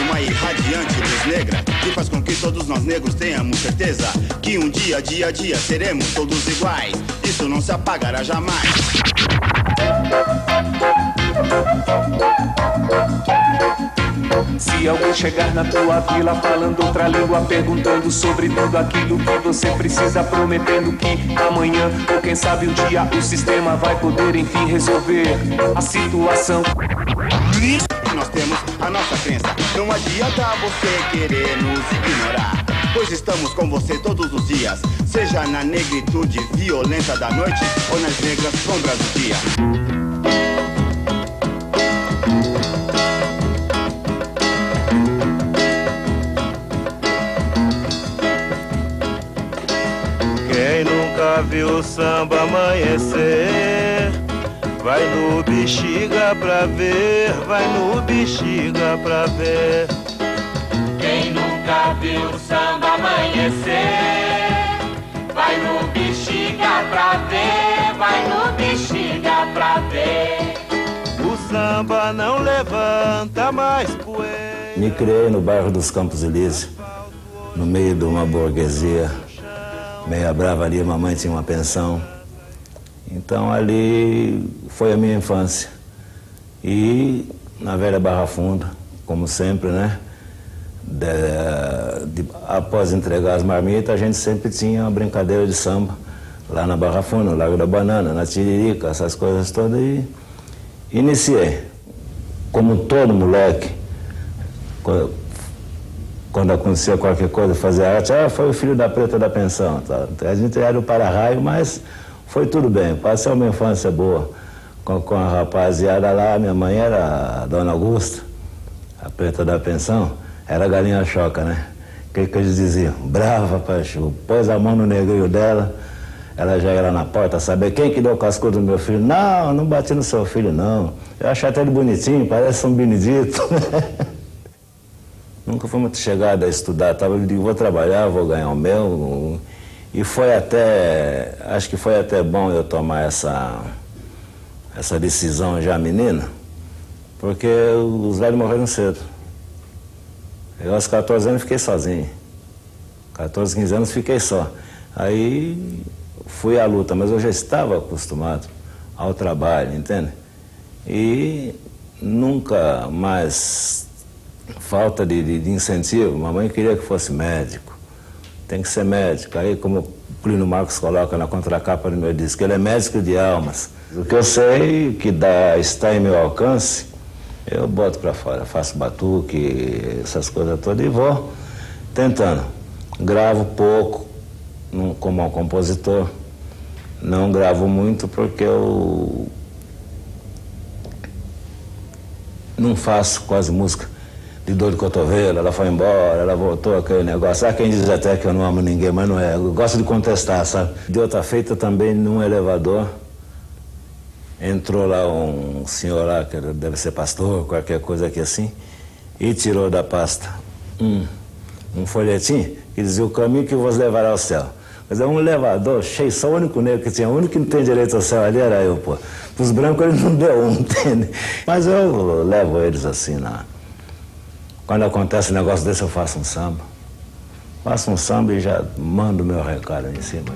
uma irradiante luz negra que faz com que todos nós negros tenhamos certeza que um dia, dia a dia, seremos todos iguais. Isso não se apagará jamais. Se alguém chegar na tua vila falando outra língua, perguntando sobre tudo aquilo que você precisa, prometendo que amanhã, ou quem sabe um dia, o sistema vai poder enfim resolver a situação. Nós temos a nossa crença, não adianta você querer nos ignorar, pois estamos com você todos os dias, seja na negritude violenta da noite ou nas negras sombras do dia. Quem nunca viu o samba amanhecer, vai no Bexiga pra ver, vai no Bexiga pra ver. Quem nunca viu o samba amanhecer, vai no Bexiga pra ver, vai no Bexiga pra ver. O samba não levanta mais poeira. Me criei no bairro dos Campos Elíseos, no meio de uma burguesia meia brava ali. Mamãe tinha uma pensão. Então ali foi a minha infância. E na velha Barra Funda, como sempre, né? Após entregar as marmitas, a gente sempre tinha uma brincadeira de samba lá na Barra Funda, no Largo da Banana, na Tiririca, essas coisas todas. E iniciei, como todo moleque, quando acontecia qualquer coisa, fazia arte, foi o filho da preta da pensão. Tá? A gente era o para-raio, mas foi tudo bem, passei uma infância boa com a rapaziada lá. Minha mãe era a Dona Augusta, a preta da pensão, era a galinha choca, né? O que eles diziam? Brava, Pachu, pôs a mão no negrinho dela, ela já era na porta, saber quem que deu o cascudo do meu filho. Não, não bati no seu filho, não. Eu achei até ele bonitinho, parece São Benedito. Nunca fui muito chegado a estudar, eu digo, vou trabalhar, vou ganhar o meu. E foi até, acho que foi até bom eu tomar essa decisão já menina, porque os velhos morreram cedo. Eu aos 14 anos fiquei sozinho, 14, 15 anos fiquei só. Aí fui à luta, mas eu já estava acostumado ao trabalho, entende? E nunca mais falta de incentivo. Mamãe queria que fosse médico, tem que ser médico. Aí, como o Plínio Marcos coloca na contracapa do meu disco, ele é médico de almas. O que eu sei que está em meu alcance, eu boto para fora, faço batuque, essas coisas todas e vou tentando. Gravo pouco como um compositor, não gravo muito porque eu não faço quase música de dor de cotovelo. Ela foi embora, ela voltou, aquele negócio. Há quem diz até que eu não amo ninguém, mas não é. Eu gosto de contestar, sabe? De outra feita também num elevador, entrou lá um senhor lá, que deve ser pastor, qualquer coisa aqui assim, e tirou da pasta um folhetim que dizia: o caminho que vos levará ao céu. Mas é um elevador cheio, só o único negro que tinha, o único que não tem direito ao céu ali era eu, pô. Os brancos ele não deu entende? Mas eu levo eles assim na... Quando acontece um negócio desse, eu faço um samba. Faço um samba e já mando meu recado em cima.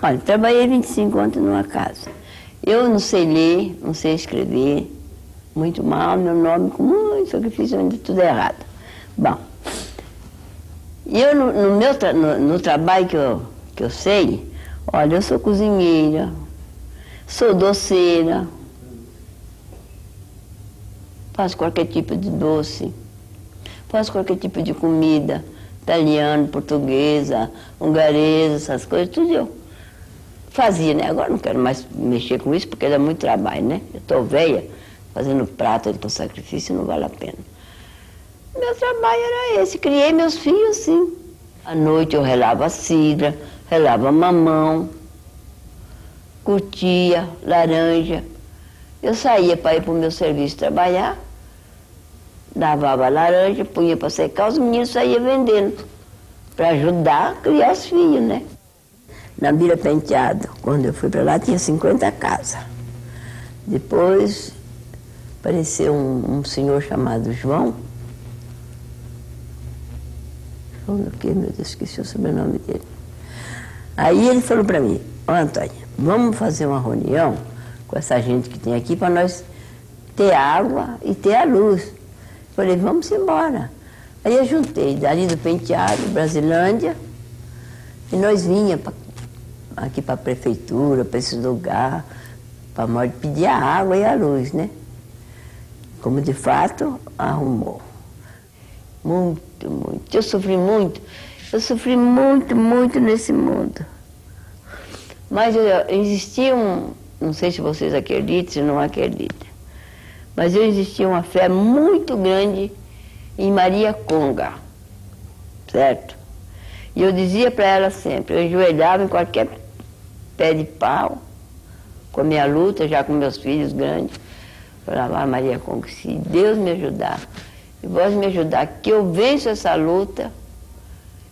Olha, trabalhei 25 anos numa casa. Eu não sei ler, não sei escrever, muito mal, meu nome com muito sacrifício, ainda tudo errado. Bom, eu no trabalho que eu sei, olha, eu sou cozinheira, sou doceira, faço qualquer tipo de doce, faço qualquer tipo de comida, italiano, portuguesa, hongaresa, essas coisas, tudo eu fazia, né? Agora não quero mais mexer com isso porque dá muito trabalho, né? Eu estou velha, fazendo prato com sacrifício, não vale a pena. Meu trabalho era esse, criei meus filhos, sim. À noite eu relava cidra, relava mamão, curtia, laranja. Eu saía para ir para o meu serviço trabalhar, lavava a laranja, punha para secar, os meninos saíam vendendo, para ajudar a criar os filhos, né? Na Vila Penteado, quando eu fui para lá, tinha 50 casas. Depois apareceu um senhor chamado João. João do quê, meu Deus, esqueci o sobrenome dele. Aí ele falou para mim: ó, Antônia, vamos fazer uma reunião com essa gente que tem aqui para nós ter água e ter a luz. Falei, vamos embora. Aí eu juntei dali do Penteado, Brasilândia, e nós vinha aqui para a prefeitura, para esse lugar, para pedir a água e a luz, né? Como de fato arrumou. Muito, muito. Eu sofri muito, muito nesse mundo. Mas existia não sei se vocês acreditam, se não acreditam, mas existia uma fé muito grande em Maria Conga, certo? E eu dizia para ela sempre, eu ajoelhava em qualquer pé de pau, com a minha luta, já com meus filhos grandes, falava, Maria Conga, se Deus me ajudar, e vós me ajudar, que eu venço essa luta,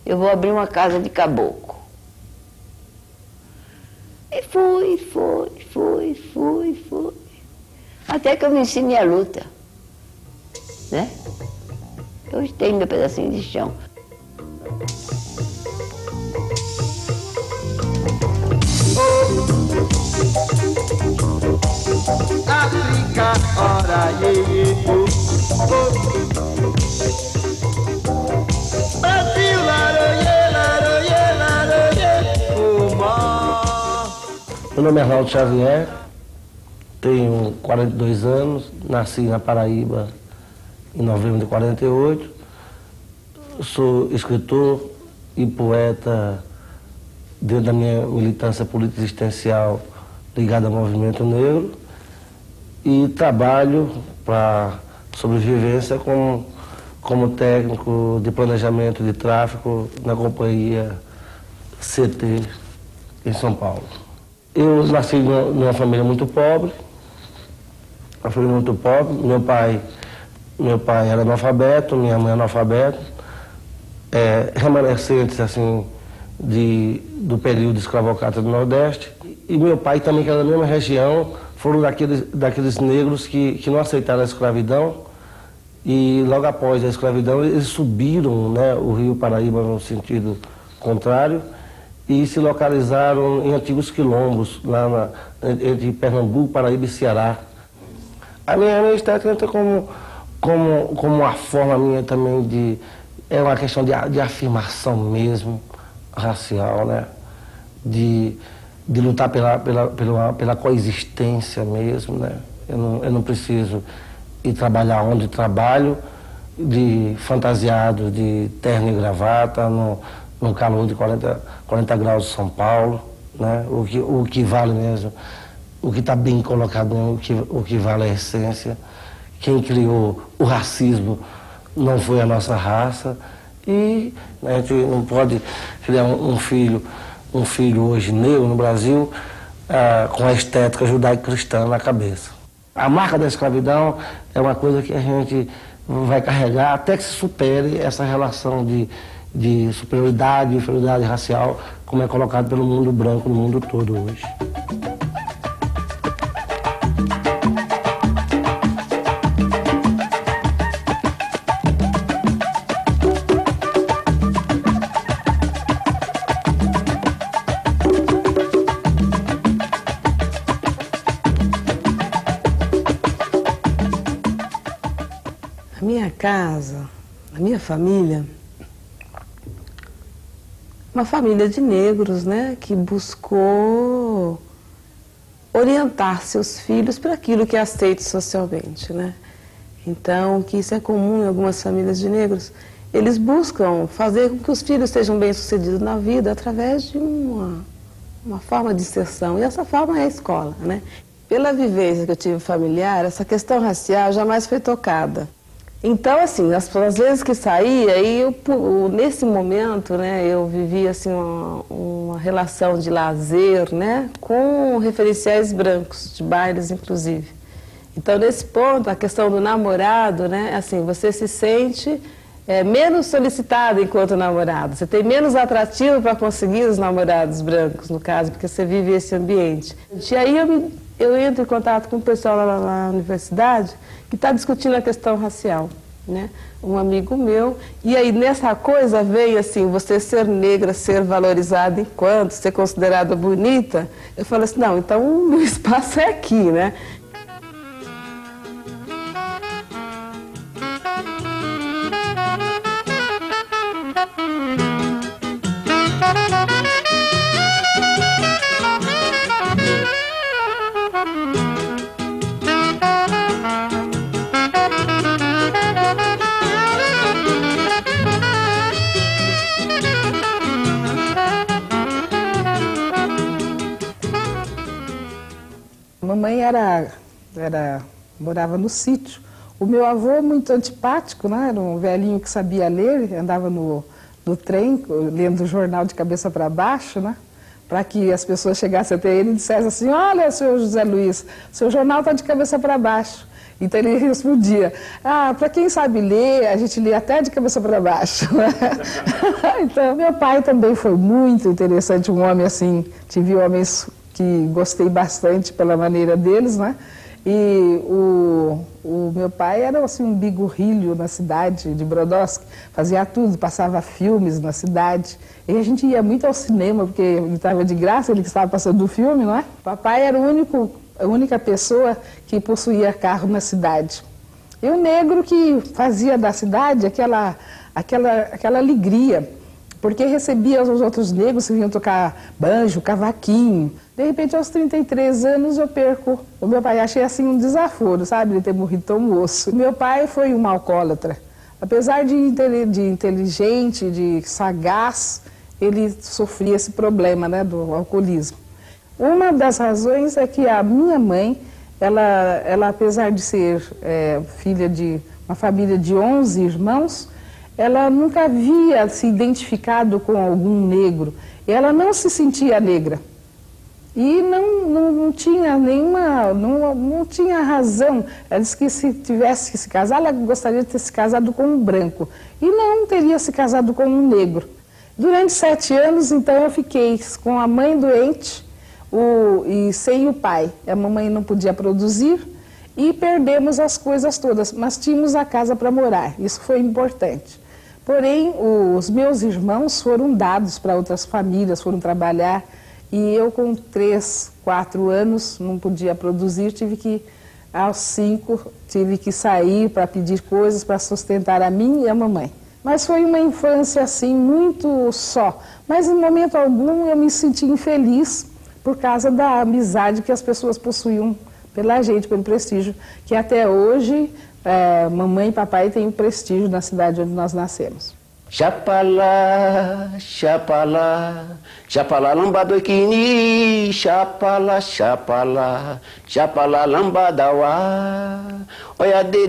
eu vou abrir uma casa de caboclo. E fui. Até que eu venci minha luta, né? Hoje tenho meu pedacinho de chão. África, ora, iê, Brasil, laroie, Meu nome é Arnaldo Xavier, tenho 42 anos, nasci na Paraíba em novembro de 48, sou escritor e poeta dentro da minha militância política existencial ligada ao movimento negro e trabalho para sobrevivência como técnico de planejamento de tráfico na companhia CT em São Paulo. Eu nasci numa família muito pobre, meu pai era analfabeto, minha mãe analfabeta, remanescentes assim do período escravocrata do Nordeste, e meu pai também, que era da mesma região, foram daqueles negros que não aceitaram a escravidão, e logo após a escravidão eles subiram, né, o rio Paraíba no sentido contrário e se localizaram em antigos quilombos, lá entre Pernambuco, Paraíba e Ceará. A minha estética entra como uma forma minha também é uma questão de afirmação mesmo, racial, né? De lutar pela coexistência mesmo, né? Eu não preciso ir trabalhar onde trabalho, de fantasiado, de terno e gravata, no calor de 40 graus de São Paulo, né? O que vale mesmo, o que está bem colocado mesmo, o que vale é a essência. Quem criou o racismo não foi a nossa raça, e a gente não pode criar um filho hoje negro no Brasil com a estética judaico-cristã na cabeça. A marca da escravidão é uma coisa que a gente vai carregar até que se supere essa relação de superioridade e inferioridade racial, como é colocado pelo mundo branco no mundo todo hoje. A minha casa, a minha família, uma família de negros, né, que buscou orientar seus filhos para aquilo que é aceito socialmente, né? Então, que isso é comum em algumas famílias de negros, eles buscam fazer com que os filhos sejam bem-sucedidos na vida através de uma forma de inserção, e essa forma é a escola, né? Pela vivência que eu tive familiar, essa questão racial jamais foi tocada. Então, assim, as vezes que saía, nesse momento, né, eu vivia assim, uma relação de lazer, né, com referenciais brancos, de bailes inclusive. Então, nesse ponto, a questão do namorado, né, assim, você se sente menos solicitado enquanto namorado, você tem menos atrativo para conseguir os namorados brancos, no caso, porque você vive esse ambiente. E aí eu entro em contato com o pessoal lá na universidade que está discutindo a questão racial, né? Um amigo meu, e aí nessa coisa vem assim, você ser negra, ser valorizada enquanto, ser considerada bonita, eu falo assim, não, então o meu espaço é aqui, né? Mamãe morava no sítio. O meu avô, muito antipático, né? Era um velhinho que sabia ler, andava no trem, lendo o jornal de cabeça para baixo, né? Para que as pessoas chegassem até ele e dissessem assim, olha, senhor José Luiz, seu jornal está de cabeça para baixo. Então ele respondia, para quem sabe ler, a gente lê até de cabeça para baixo. Então, meu pai também foi muito interessante, um homem assim, tive homens que gostei bastante pela maneira deles, né? E o meu pai era assim, um bigorrilho na cidade de Brodowski, fazia tudo, passava filmes na cidade. E a gente ia muito ao cinema, porque ele estava de graça, ele que estava passando o filme, não é? Papai era a única pessoa que possuía carro na cidade. E o negro que fazia da cidade aquela alegria, porque recebia os outros negros que vinham tocar banjo, cavaquinho. De repente, aos 33 anos, eu perco o meu pai. Achei assim um desaforo, sabe, ele ter morrido tão moço. Meu pai foi um alcoólatra. Apesar de inteligente, de sagaz, ele sofria esse problema, né, do alcoolismo. Uma das razões é que a minha mãe, ela apesar de ser filha de uma família de 11 irmãos, ela nunca havia se identificado com algum negro. Ela não se sentia negra. E não tinha nenhuma, não tinha razão. Ela disse que se tivesse que se casar, ela gostaria de ter se casado com um branco. E não teria se casado com um negro. Durante 7 anos, então, eu fiquei com a mãe doente e sem o pai. A mamãe não podia produzir e perdemos as coisas todas. Mas tínhamos a casa para morar, isso foi importante. Porém, os meus irmãos foram dados para outras famílias, foram trabalhar. E eu, com 3, 4 anos, não podia produzir, aos 5, tive que sair para pedir coisas para sustentar a mim e a mamãe. Mas foi uma infância, assim, muito só. Mas, em momento algum, eu me senti infeliz por causa da amizade que as pessoas possuíam pela gente, pelo prestígio, que até hoje, mamãe e papai têm o prestígio na cidade onde nós nascemos. Chapala, chapala, chapala lambadoikini, chapala, chapala, chapala lambadawa. Oia de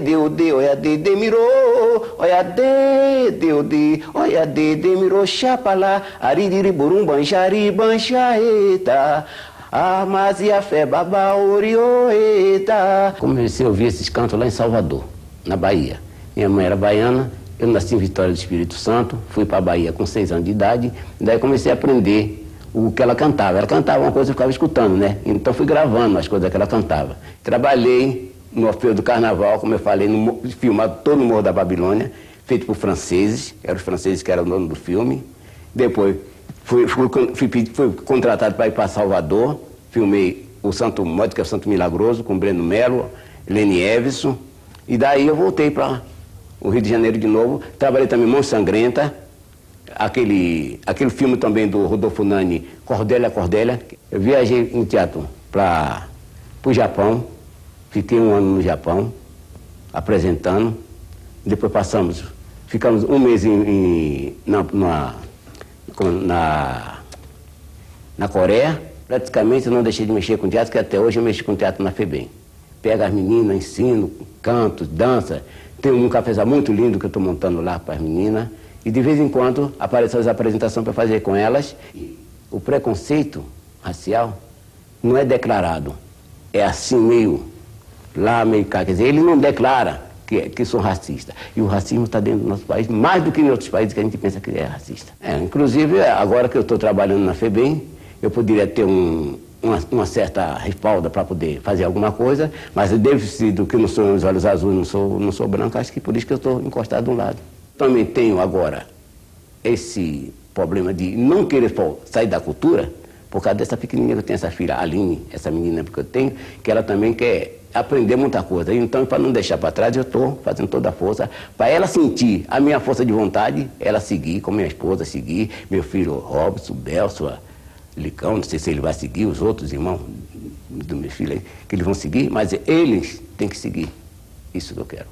mirou, oia de, oia de mirou, chapala, aridiri burum banjari banjaeta. Ah, mas e a fé baba orioeta. Comecei a ouvir esses cantos lá em Salvador, na Bahia. Minha mãe era baiana. Eu nasci em Vitória do Espírito Santo, fui para a Bahia com 6 anos de idade, daí comecei a aprender o que ela cantava. Ela cantava uma coisa e eu ficava escutando, né? Então fui gravando as coisas que ela cantava. Trabalhei no Orfeu do Carnaval, como eu falei, filmado todo no Morro da Babilônia, feito por franceses, eram os franceses que eram o dono do filme. Depois fui contratado para ir para Salvador, filmei o Santo Módica, que é o Santo Milagroso, com Breno Melo, Leni Everson, e daí eu voltei para o Rio de Janeiro de novo, trabalhei também Mão Sangrenta, aquele filme também do Rodolfo Nani, Cordélia, Cordélia. Eu viajei no teatro para o Japão, fiquei 1 ano no Japão, apresentando, depois ficamos 1 mês na Coreia, praticamente eu não deixei de mexer com teatro, que até hoje eu mexo com teatro na FEBEM. pego as meninas, ensino, canto, dança. Tem um cafezal muito lindo que eu estou montando lá para as meninas. E de vez em quando aparecem as apresentações para fazer com elas. O preconceito racial não é declarado. É assim meio lá, meio cá. Quer dizer, ele não declara que são racistas. E o racismo está dentro do nosso país, mais do que em outros países que a gente pensa que é racista. Inclusive, agora que eu estou trabalhando na FEBEM, eu poderia ter uma certa respalda para poder fazer alguma coisa, mas devido que eu não sou os olhos azuis, não sou branco, acho que por isso que eu estou encostado de um lado. Também tenho agora esse problema de não querer sair da cultura, por causa dessa pequenininha que eu tenho, essa filha Aline, essa menina que eu tenho, que ela também quer aprender muita coisa. Então, para não deixar para trás, eu estou fazendo toda a força para ela sentir a minha força de vontade, ela seguir, como minha esposa seguir, meu filho Robson, Belso, Licão, não sei se ele vai seguir, os outros irmãos do meu filho aí, que eles vão seguir, mas eles têm que seguir. Isso que eu quero.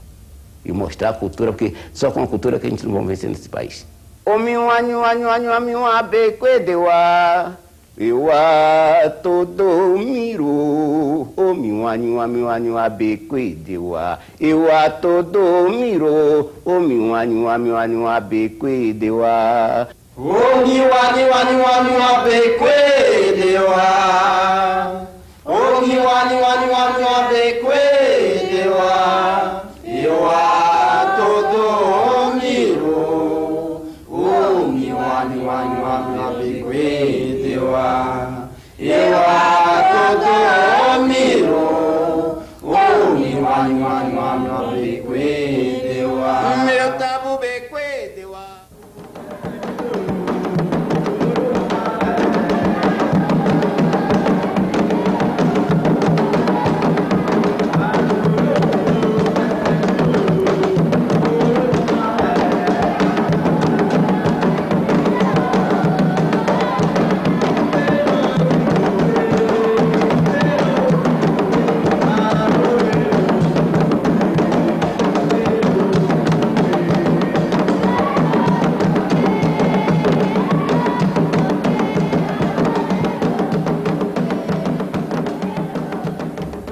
E mostrar a cultura, porque só com a cultura que a gente não vai vencer nesse país. Eu a todo miro, o meu abequedewa. Eu a todo miro, o meu abequedewa. O meu abequedewa. O meu abequedewa. Eu a todo miro, o meu abequedewa. Eu a todo miro, o meu abequedewa. Meu tabu bequedewa.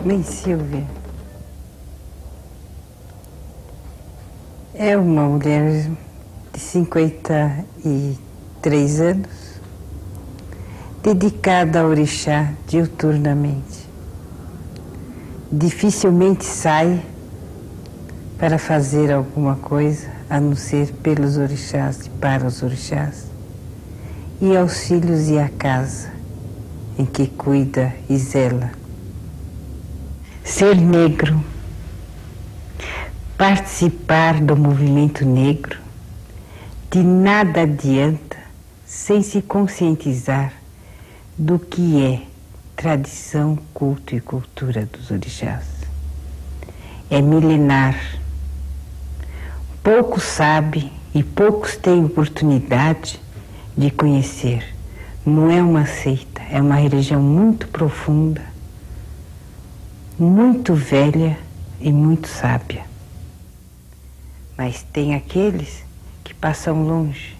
Mãe Silvia é uma mulher de 53 anos, dedicada ao orixá diuturnamente. Dificilmente sai para fazer alguma coisa, a não ser pelos orixás e para os orixás, e aos filhos e à casa em que cuida e zela. Ser negro, participar do movimento negro, de nada adianta sem se conscientizar do que é tradição, culto e cultura dos orixás. É milenar. Poucos sabem e poucos têm oportunidade de conhecer. Não é uma seita, é uma religião muito profunda, muito velha e muito sábia. Mas tem aqueles que passam longe.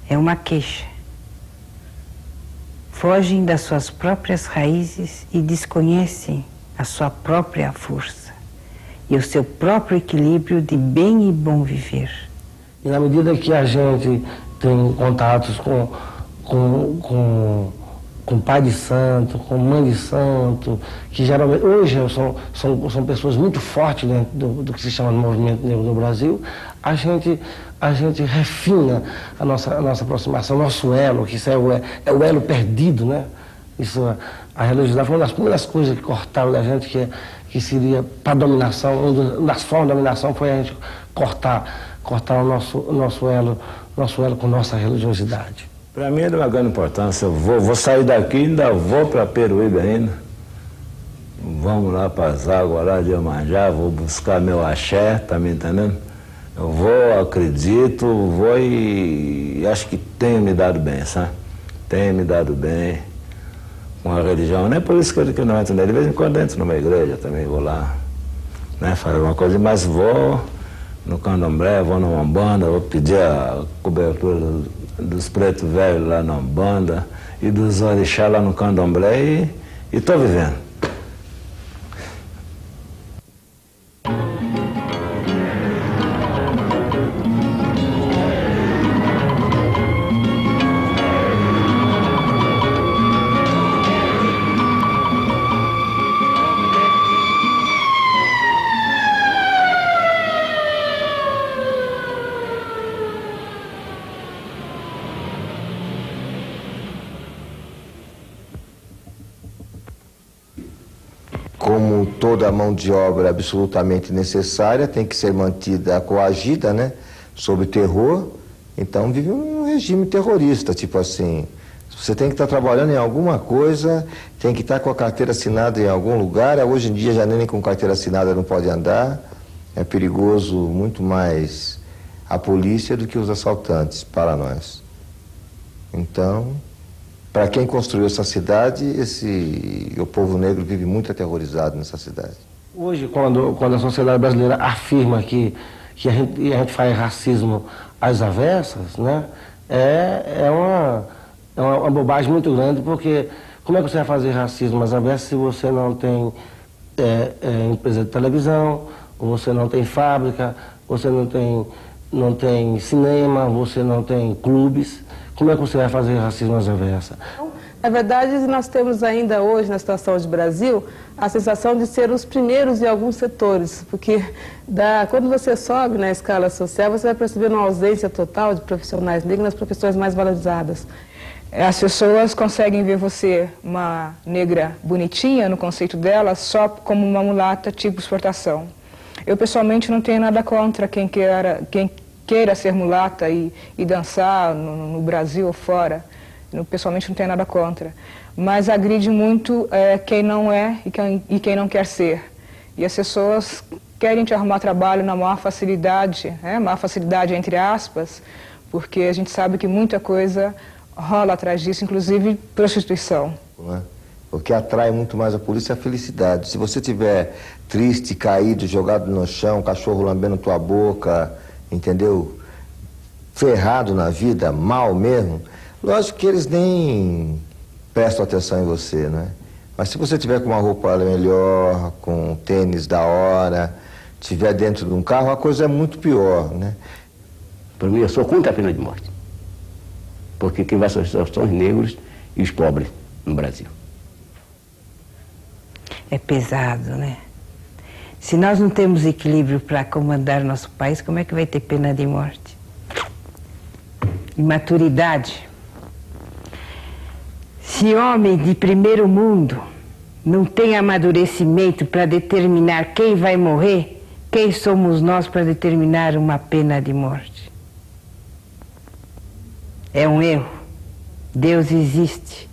É uma queixa. Fogem das suas próprias raízes e desconhecem a sua própria força e o seu próprio equilíbrio de bem e bom viver. E na medida que a gente tem contatos com pai de santo, com mãe de santo, que geralmente hoje são pessoas muito fortes dentro do que se chama de movimento negro no Brasil, a gente refina a nossa aproximação, nosso elo, que isso é o elo perdido, né? Isso, a religiosidade foi uma das primeiras coisas que cortaram da gente, que seria para a dominação, uma das formas de dominação foi a gente cortar o nosso elo com nossa religiosidade. Para mim é de uma grande importância. Eu vou sair daqui, ainda vou para Peruíbe ainda. Vamos lá para as águas lá de Iemanjá, vou buscar meu axé, tá me entendendo? Eu vou, acredito, vou e acho que tenho me dado bem, sabe? Tenho me dado bem com a religião. Não é por isso que eu não entro nele. De vez em quando entro numa igreja também, vou lá, né, fazer alguma coisa, mas vou no candomblé, vou na Umbanda, vou pedir a cobertura dos pretos velhos lá na Umbanda e dos orixás lá no candomblé e E estou vivendo. Como toda mão de obra absolutamente necessária, tem que ser mantida coagida, né, sob terror. Então vive um regime terrorista, tipo assim, você tem que estar trabalhando em alguma coisa, tem que estar com a carteira assinada em algum lugar. Hoje em dia já nem com carteira assinada não pode andar, é perigoso muito mais a polícia do que os assaltantes para nós. Então, para quem construiu essa cidade, o povo negro vive muito aterrorizado nessa cidade. Hoje, quando a sociedade brasileira afirma que a gente faz racismo às avessas, né, é uma bobagem muito grande, porque como é que você vai fazer racismo às avessas se você não tem empresa de televisão, você não tem fábrica, você não tem cinema, você não tem clubes? Como é que você vai fazer racismo às avessas? Na verdade, nós temos ainda hoje, na situação de Brasil, a sensação de ser os primeiros em alguns setores, porque quando você sobe na escala social, você vai perceber uma ausência total de profissionais negros nas profissões mais valorizadas. As pessoas conseguem ver você, uma negra bonitinha, no conceito dela, só como uma mulata tipo exportação. Eu, pessoalmente, não tenho nada contra quem queira ser mulata e dançar no Brasil ou fora. Eu, pessoalmente, não tenho nada contra. Mas agride muito quem não é e quem não quer ser. E as pessoas querem te arrumar trabalho na maior facilidade, maior facilidade entre aspas, porque a gente sabe que muita coisa rola atrás disso, inclusive prostituição. O que atrai muito mais a polícia é a felicidade. Se você estiver triste, caído, jogado no chão, cachorro lambendo tua boca, entendeu? Ferrado na vida, mal mesmo, lógico que eles nem prestam atenção em você, né? Mas se você tiver com uma roupa melhor, com um tênis da hora, tiver dentro de um carro, a coisa é muito pior, né? Para mim, eu sou contra a pena de morte. Porque quem vai sofrer são os negros e os pobres no Brasil. É pesado, né? Se nós não temos equilíbrio para comandar nosso país, como é que vai ter pena de morte? Imaturidade. Se homem de primeiro mundo não tem amadurecimento para determinar quem vai morrer, quem somos nós para determinar uma pena de morte? É um erro. Deus existe.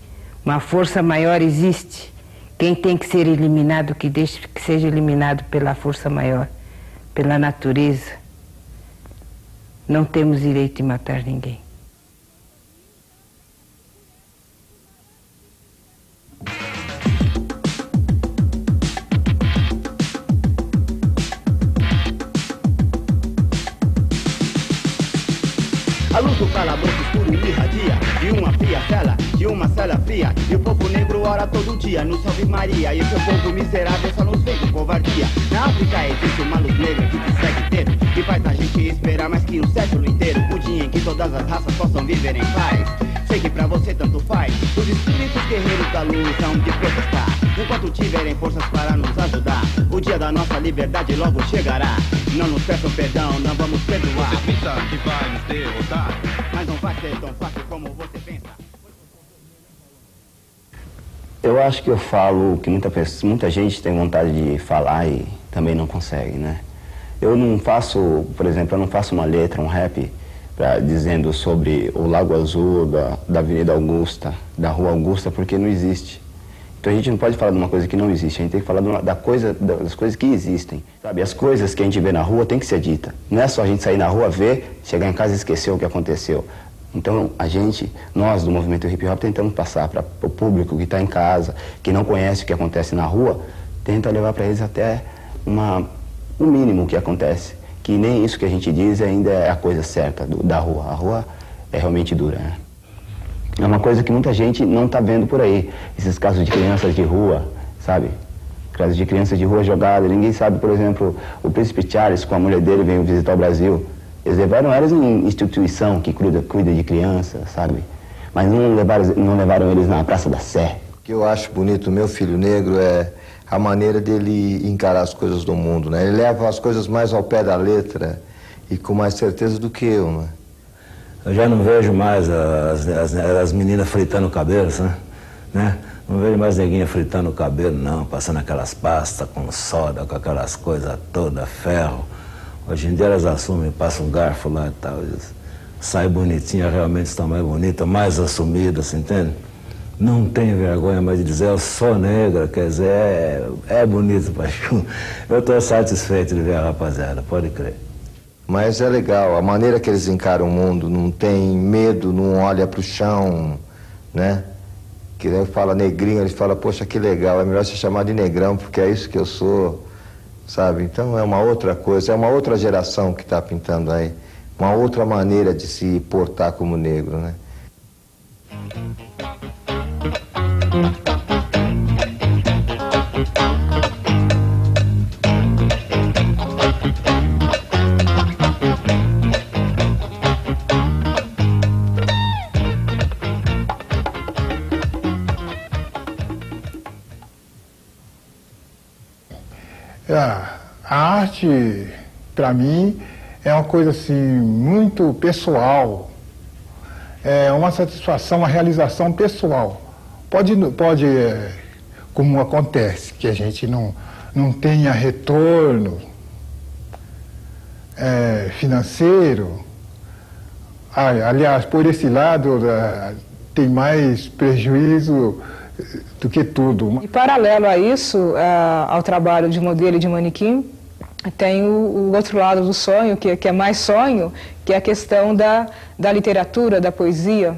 Uma força maior existe. Quem tem que ser eliminado, que deixe que seja eliminado pela força maior, pela natureza. Não temos direito de matar ninguém. A luz do calabouço escuro irradia de uma fria cela, de uma cela fria. E o povo negro ora todo dia no Salve Maria. E o seu povo miserável só nos vê com covardia. Na África existe uma luz negra que te segue inteiro e faz a gente esperar mais que um século inteiro. O dia em que todas as raças possam viver em paz. Sei que pra você tanto faz. Os espíritos guerreiros da luz hão de protestar enquanto tiverem forças para nos ajudar. O dia da nossa liberdade logo chegará. Não nos peçam perdão, não vamos perdoar. Você pensa que vai nos derrotar, mas não vai ser tão fácil como você pensa. Eu acho que eu falo que muita gente tem vontade de falar e também não consegue, né? Eu não faço, por exemplo, eu não faço uma letra, um rap, dizendo sobre o Lago Azul, da Avenida Augusta, da Rua Augusta, porque não existe. Então a gente não pode falar de uma coisa que não existe, a gente tem que falar das coisas que existem, sabe? As coisas que a gente vê na rua tem que ser dita. Não é só a gente sair na rua, ver, chegar em casa e esquecer o que aconteceu. Então nós do movimento hip hop tentamos passar para o público que está em casa, que não conhece o que acontece na rua, tenta levar para eles até o mínimo que acontece. Que nem isso que a gente diz ainda é a coisa certa da rua. A rua é realmente dura, né? É uma coisa que muita gente não está vendo por aí. Esses casos de crianças de rua, sabe? Casos de crianças de rua jogadas. Ninguém sabe, por exemplo, o príncipe Charles com a mulher dele veio visitar o Brasil. Eles levaram elas em instituição que cuida de crianças, sabe? Mas não levaram eles na Praça da Sé. O que eu acho bonito do meu filho negro é a maneira dele encarar as coisas do mundo, né? Ele leva as coisas mais ao pé da letra e com mais certeza do que eu, né? Eu já não vejo mais as meninas fritando o cabelo, né? Não vejo mais neguinha fritando o cabelo, não, passando aquelas pastas com soda, com aquelas coisas todas, ferro. Hoje em dia elas assumem, passam um garfo lá e tal, sai bonitinha, realmente estão mais bonitas, mais assumidas, entende? Não tem vergonha mais de dizer, eu sou negra, quer dizer, é bonito, paixão. Eu estou satisfeito de ver a rapaziada, pode crer. Mas é legal, a maneira que eles encaram o mundo, não tem medo, não olha para o chão, né? Que daí fala negrinho, ele fala, poxa, que legal, é melhor se chamar de negrão, porque é isso que eu sou, sabe? Então é uma outra coisa, é uma outra geração que está pintando aí, uma outra maneira de se portar como negro, né? A arte, para mim, é uma coisa assim muito pessoal, é uma satisfação, uma realização pessoal. Pode como acontece, que a gente não tenha retorno financeiro, aliás, por esse lado tem mais prejuízo do que tudo. E paralelo a isso, ao trabalho de modelo e de manequim, tem o outro lado do sonho, que é mais sonho, que é a questão da literatura, da poesia.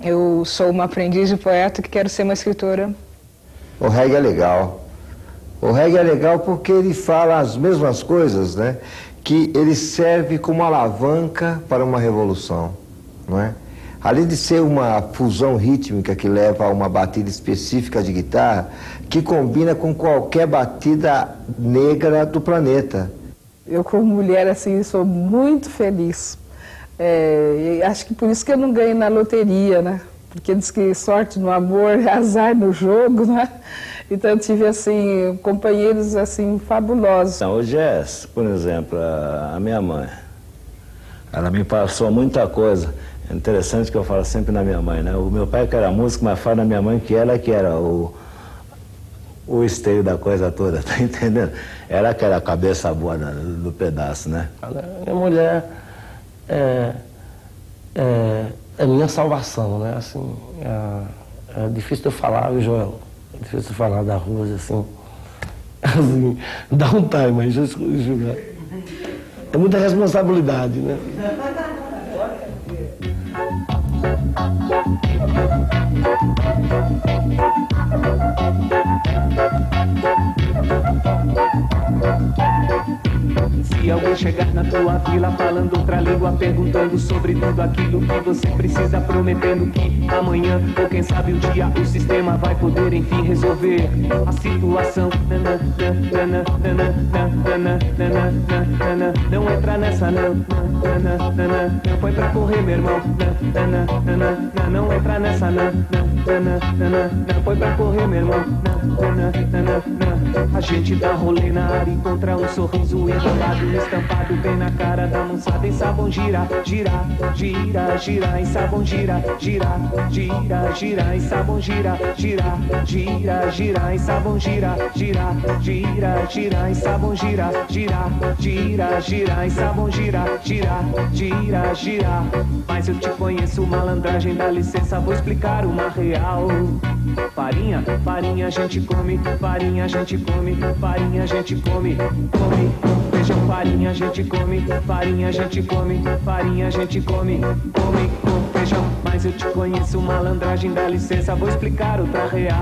Eu sou uma aprendiz de poeta que quero ser uma escritora. O reggae é legal. O reggae é legal porque ele fala as mesmas coisas, né? Que ele serve como alavanca para uma revolução, não é? Além de ser uma fusão rítmica que leva a uma batida específica de guitarra, que combina com qualquer batida negra do planeta. Eu, como mulher, assim, sou muito feliz. E acho que por isso que eu não ganho na loteria, né? Porque diz que sorte no amor, azar no jogo, né? Então eu tive, assim, companheiros, assim, fabulosos. Então, o jazz, por exemplo, a minha mãe, ela me passou muita coisa. É interessante que eu falo sempre na minha mãe, né? O meu pai que era músico, mas fala na minha mãe que ela que era o esteio da coisa toda, tá entendendo? Ela que era a cabeça boa do pedaço, né? A minha mulher é minha salvação, né? Assim, é difícil de eu falar, viu, Joel? É difícil de falar da Rose, assim, dá um time, mas julgar. É muita responsabilidade, né? Se alguém chegar na tua vila falando outra língua, perguntando sobre tudo aquilo que você precisa, prometendo que amanhã, ou quem sabe um dia, o sistema vai poder enfim resolver a situação. Não entra nessa não foi pra correr, meu irmão. Não entra nessa não foi pra correr, meu irmão. A gente dá rolê na área, encontra um sorriso enrolado, estampado bem na cara da moçada. Em sabão gira, gira, gira, gira, em sabão gira, gira, gira, gira, em sabão gira, gira, gira, gira, em sabão gira, gira, gira, gira, em sabão gira, gira, gira, gira, em sabão gira, gira, gira, gira. Mas eu te conheço, malandragem, dá licença, vou explicar uma real. Farinha, farinha a gente come, farinha a gente come, farinha a gente come, come com feijão. Farinha a gente come, farinha a gente come, farinha a gente come, come com feijão. Mas eu te conheço, malandragem, dá licença, vou explicar outra real.